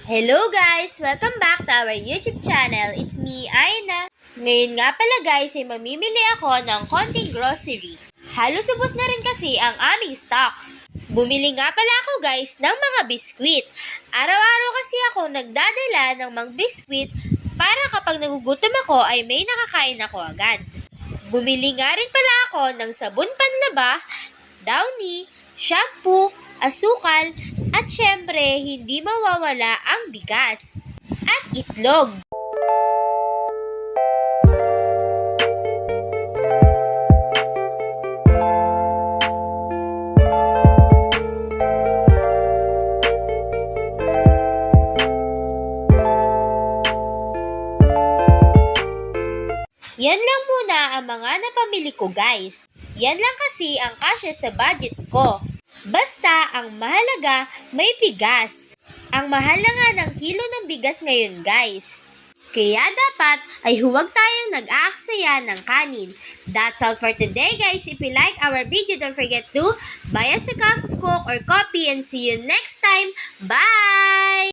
Hello guys! Welcome back to our YouTube channel. It's me, Aina. Ngayon nga pala guys ay mamimili ako ng konting grocery. Halos ubos na rin kasi ang aming stocks. Bumili nga pala ako guys ng mga biskwit. Araw-araw kasi ako nagdadala ng mga biskwit para kapag nagugutom ako ay may nakakain ako agad. Bumili nga rin pala ako ng sabon panlaba, Downy, shampoo, asukal, at syempre, hindi mawawala ang bigas at itlog. Yan lang muna ang mga napamili ko guys. Yan lang kasi ang kasya sa budget ko. Basta, ang mahalaga, may bigas. Ang mahal na nga ng kilo ng bigas ngayon, guys. Kaya dapat ay huwag tayong nag-aaksaya ng kanin. That's all for today, guys. If you like our video, don't forget to buy us a cup of Coke or coffee and see you next time. Bye!